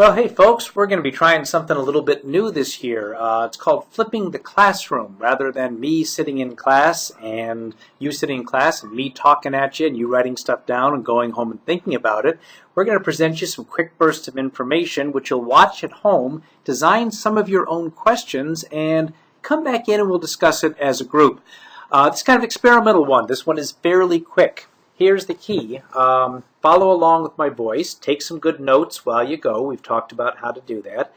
Well, hey folks, we're going to be trying something a little bit new this year. It's called flipping the classroom. Rather than me sitting in class and you sitting in class and me talking at you and you writing stuff down and going home and thinking about it, we're going to present you some quick bursts of information which you'll watch at home, design some of your own questions, and come back in and we'll discuss it as a group. This kind of experimental one. This one is fairly quick. Here's the key. Follow along with my voice. Take some good notes while you go. We've talked about how to do that.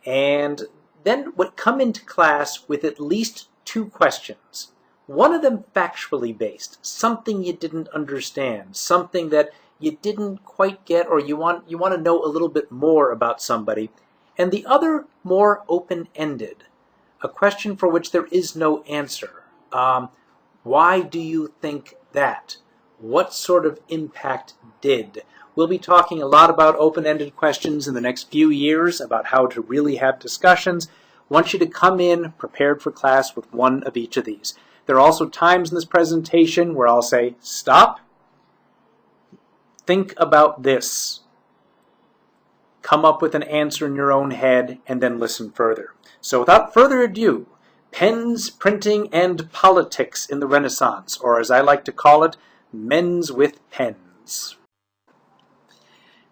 And then come into class with at least 2 questions. One of them factually based, something you didn't understand, something that you didn't quite get, or you want to know a little bit more about somebody. And the other more open-ended, a question for which there is no answer. Why do you think that? What sort of impact did? We'll be talking a lot about open-ended questions in the next few years, about how to really have discussions. I want you to come in prepared for class with one of each of these. There are also times in this presentation where I'll say, stop, think about this, come up with an answer in your own head, and then listen further. So without further ado, pens, printing, and politics in the Renaissance, or as I like to call it, men's with pens.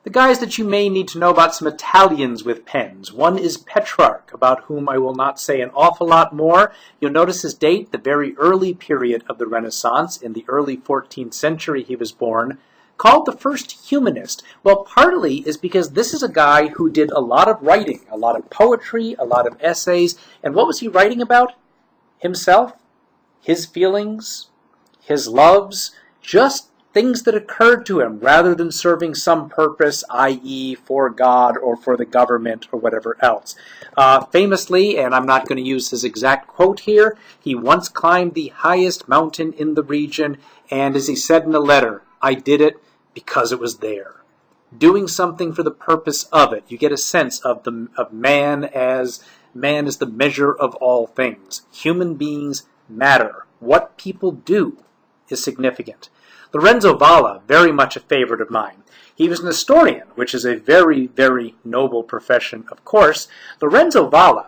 The guys that you may need to know about, some Italians with pens. One is Petrarch, about whom I will not say an awful lot more. You'll notice his date, the very early period of the Renaissance. In the early 14th century he was born. Called the first humanist. Well, partly is because this is a guy who did a lot of writing, a lot of poetry, a lot of essays. And what was he writing about? Himself, his feelings, his loves, just things that occurred to him rather than serving some purpose, i.e. for God or for the government or whatever else. Famously, and I'm not going to use his exact quote here, he once climbed the highest mountain in the region, and as he said in a letter, I did it because it was there. Doing something for the purpose of it. You get a sense of man as the measure of all things. Human beings matter. What people do is significant. Lorenzo Valla, very much a favorite of mine. He was an historian, which is a very, very noble profession, of course. Lorenzo Valla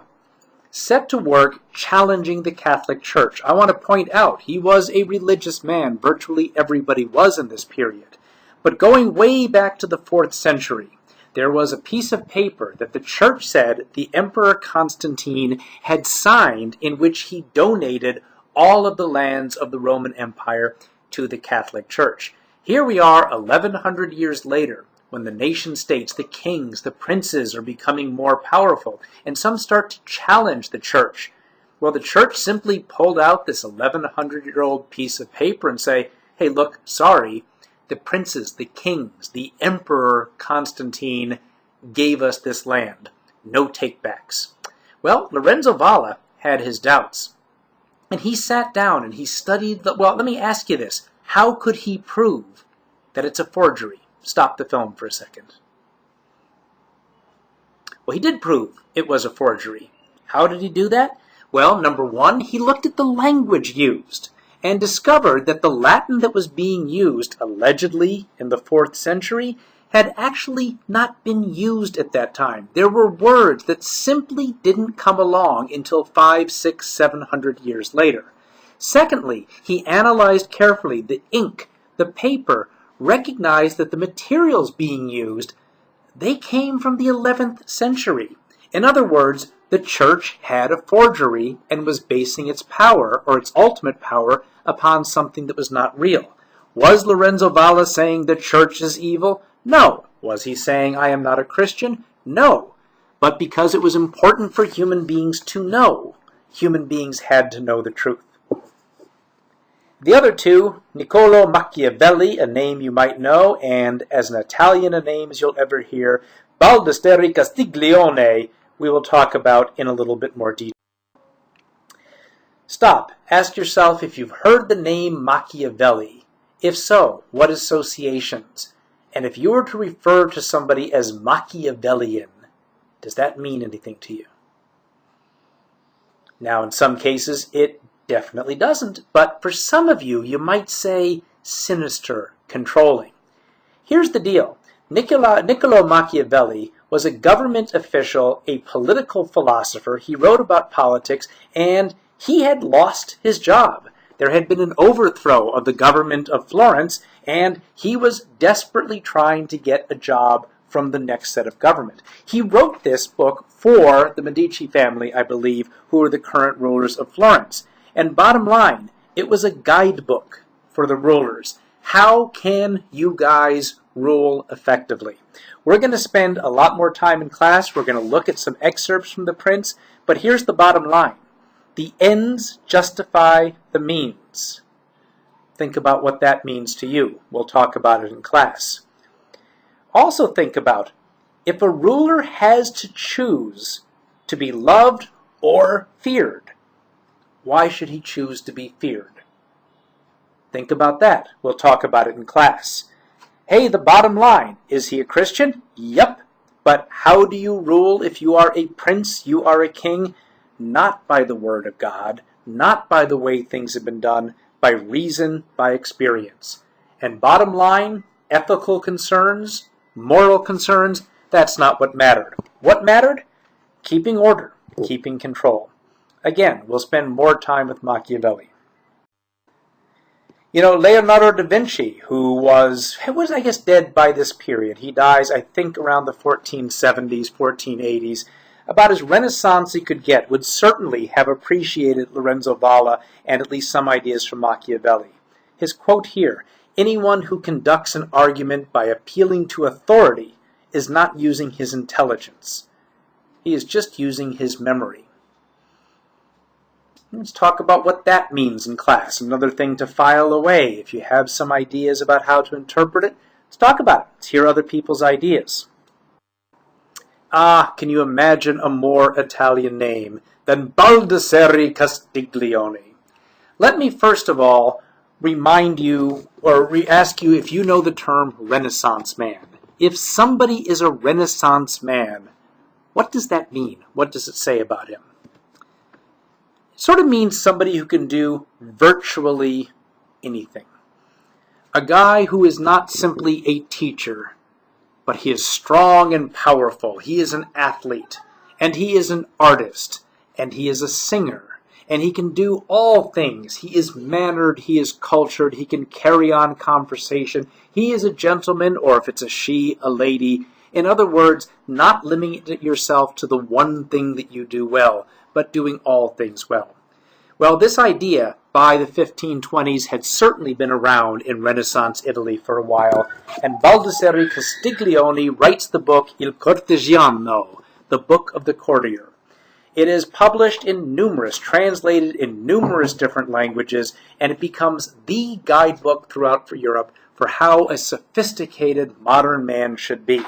set to work challenging the Catholic Church. I want to point out, he was a religious man. Virtually everybody was in this period. But going way back to the 4th century, there was a piece of paper that the church said the Emperor Constantine had signed in which he donated all of the lands of the Roman Empire to the Catholic Church. Here we are 1100 years later, when the nation-states, the kings, the princes are becoming more powerful, and some start to challenge the church. Well, the church simply pulled out this 1100-year-old piece of paper and say, hey, look, sorry, the princes, the kings, the Emperor Constantine gave us this land. No takebacks. Well, Lorenzo Valla had his doubts. And he sat down and he studied well, let me ask you this. How could he prove that it's a forgery? Stop the film for a second. Well, he did prove it was a forgery. How did he do that? Well, number one, he looked at the language used and discovered that the Latin that was being used, allegedly in the 4th century, had actually not been used at that time. There were words that simply didn't come along until 500, 600, 700 years later. Secondly, he analyzed carefully the ink, the paper, recognized that the materials being used, they came from the 11th century. In other words, the church had a forgery and was basing its power, or its ultimate power, upon something that was not real. Was Lorenzo Valla saying the church is evil? No. Was he saying I am not a Christian? No. But because it was important for human beings to know, human beings had to know the truth. The other two, Niccolo Machiavelli, a name you might know, and as an Italian, a name as you'll ever hear, Baldassarre Castiglione, we will talk about in a little bit more detail. Stop. Ask yourself if you've heard the name Machiavelli. If so, what associations? And if you were to refer to somebody as Machiavellian, does that mean anything to you? Now, in some cases, it definitely doesn't, but for some of you, you might say sinister, controlling. Here's the deal. Niccolo Machiavelli was a government official, a political philosopher. He wrote about politics, and he had lost his job. There had been an overthrow of the government of Florence, and he was desperately trying to get a job from the next set of government. He wrote this book for the Medici family, I believe, who are the current rulers of Florence. And bottom line, it was a guidebook for the rulers. How can you guys rule effectively? We're going to spend a lot more time in class. We're going to look at some excerpts from the Prince, but here's the bottom line. The ends justify the means. Think about what that means to you. We'll talk about it in class. Also think about, if a ruler has to choose to be loved or feared, why should he choose to be feared? Think about that. We'll talk about it in class. Hey, the bottom line, is he a Christian? Yep. But how do you rule if you are a prince, you are a king? Not by the word of God, not by the way things have been done, by reason, by experience. And bottom line, ethical concerns, moral concerns, that's not what mattered. What mattered? Keeping order, keeping control. Again, we'll spend more time with Machiavelli. You know, Leonardo da Vinci, who was I guess, dead by this period. He dies, I think, around the 1470s, 1480s. About as Renaissance he could get, would certainly have appreciated Lorenzo Valla and at least some ideas from Machiavelli. His quote here, "Anyone who conducts an argument by appealing to authority is not using his intelligence. He is just using his memory." Let's talk about what that means in class. Another thing to file away. If you have some ideas about how to interpret it, let's talk about it. Let's hear other people's ideas. Can you imagine a more Italian name than Baldassare Castiglione? Let me first of all remind you, or ask you if you know the term Renaissance man. If somebody is a Renaissance man, what does that mean? What does it say about him? It sort of means somebody who can do virtually anything. A guy who is not simply a teacher, but he is strong and powerful. He is an athlete, and he is an artist, and he is a singer, and he can do all things. He is mannered, he is cultured, he can carry on conversation. He is a gentleman, or if it's a she, a lady. In other words, not limiting yourself to the one thing that you do well, but doing all things well. Well, this idea by the 1520s had certainly been around in Renaissance Italy for a while, and Baldassare Castiglione writes the book Il Cortegiano, the Book of the Courtier. It is published translated in numerous different languages, and it becomes the guidebook throughout Europe for how a sophisticated modern man should be.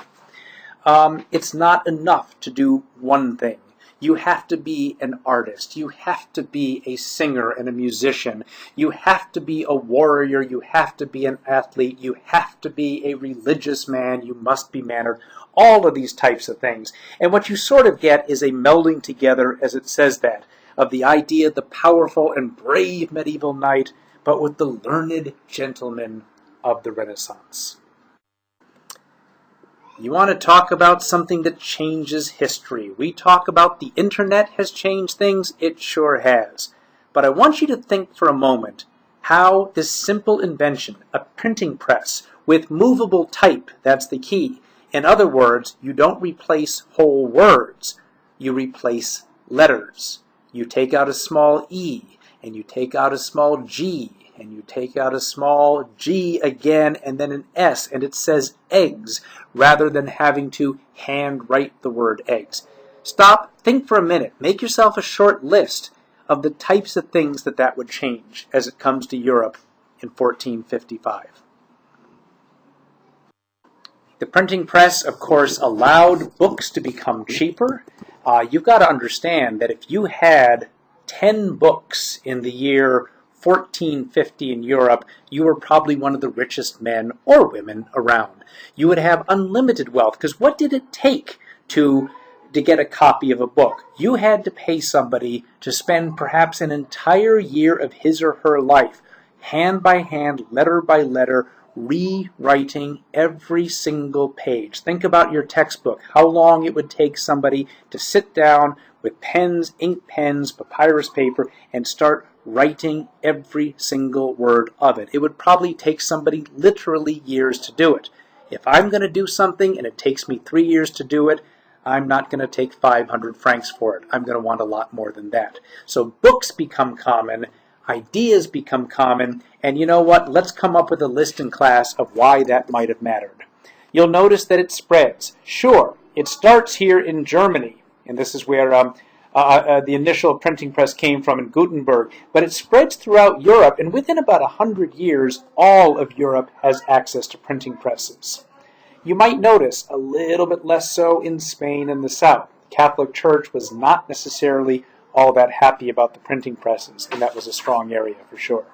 It's not enough to do one thing. You have to be an artist. You have to be a singer and a musician. You have to be a warrior. You have to be an athlete. You have to be a religious man. You must be mannered. All of these types of things. And what you sort of get is a melding together, as it says that, of the idea of the powerful and brave medieval knight, but with the learned gentleman of the Renaissance. You want to talk about something that changes history. We talk about the internet has changed things. It sure has. But I want you to think for a moment how this simple invention, a printing press with movable type, that's the key. In other words, you don't replace whole words. You replace letters. You take out a small e, and you take out a small g, and you take out a small G again, and then an S, and it says eggs, rather than having to hand write the word eggs. Stop, think for a minute, make yourself a short list of the types of things that would change as it comes to Europe in 1455. The printing press, of course, allowed books to become cheaper. You've got to understand that if you had 10 books in the year 1450 in Europe, you were probably one of the richest men or women around. You would have unlimited wealth, because what did it take to get a copy of a book? You had to pay somebody to spend perhaps an entire year of his or her life, hand by hand, letter by letter, rewriting every single page. Think about your textbook, how long it would take somebody to sit down with pens, ink pens, papyrus paper, and start writing every single word of it. It would probably take somebody literally years to do it. If I'm going to do something and it takes me 3 years to do it, I'm not going to take 500 francs for it. I'm going to want a lot more than that. So books become common, ideas become common, and you know what? Let's come up with a list in class of why that might have mattered. You'll notice that it spreads. Sure, it starts here in Germany, and this is where the initial printing press came from in Gutenberg, but it spreads throughout Europe, and within about 100 years, all of Europe has access to printing presses. You might notice a little bit less so in Spain and the South. The Catholic Church was not necessarily all that happy about the printing presses, and that was a strong area for sure.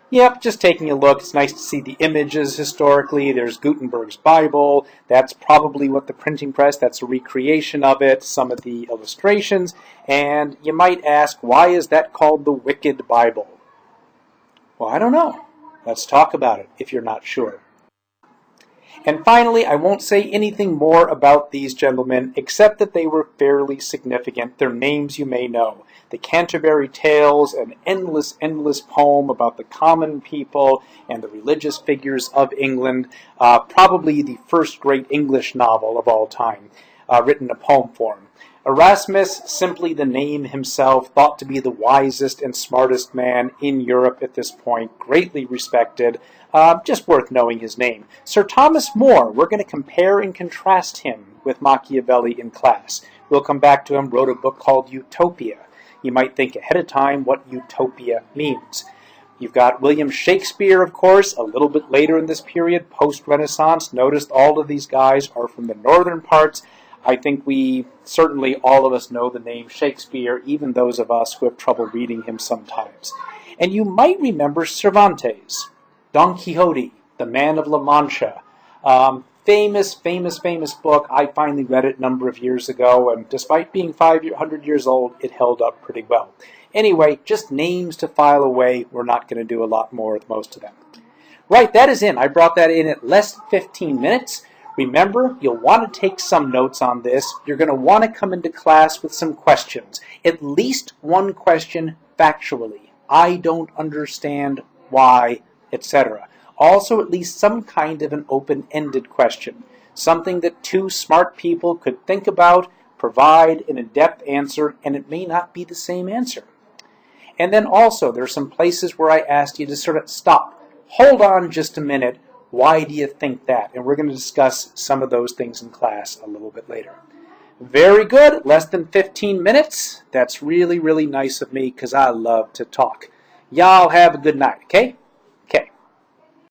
Yep, just taking a look, it's nice to see the images historically. There's Gutenberg's Bible. That's probably what the printing press, that's a recreation of it, some of the illustrations. And you might ask, why is that called the Wicked Bible? Well, I don't know. Let's talk about it if you're not sure. And finally, I won't say anything more about these gentlemen, except that they were fairly significant. Their names you may know. The Canterbury Tales, an endless poem about the common people and the religious figures of England, probably the first great English novel of all time, written in poem form. Erasmus, simply the name himself, thought to be the wisest and smartest man in Europe at this point, greatly respected, just worth knowing his name. Sir Thomas More, we're going to compare and contrast him with Machiavelli in class. We'll come back to him, wrote a book called Utopia. You might think ahead of time what utopia means. You've got William Shakespeare, of course, a little bit later in this period, post-Renaissance. Notice all of these guys are from the northern parts. I think certainly all of us know the name Shakespeare, even those of us who have trouble reading him sometimes. And you might remember Cervantes, Don Quixote, the Man of La Mancha. Famous book. I finally read it a number of years ago, and despite being 500 years old, it held up pretty well. Anyway, just names to file away. We're not going to do a lot more with most of them. Right, that is in. I brought that in at less than 15 minutes. Remember, you'll want to take some notes on this. You're going to want to come into class with some questions. At least one question factually. I don't understand why, etc. Also, at least some kind of an open-ended question. Something that two smart people could think about, provide an in-depth answer, and it may not be the same answer. And then also, there are some places where I asked you to sort of stop. Hold on just a minute. Why do you think that? And we're going to discuss some of those things in class a little bit later. Very good. Less than 15 minutes. That's really nice of me because I love to talk. Y'all have a good night, okay?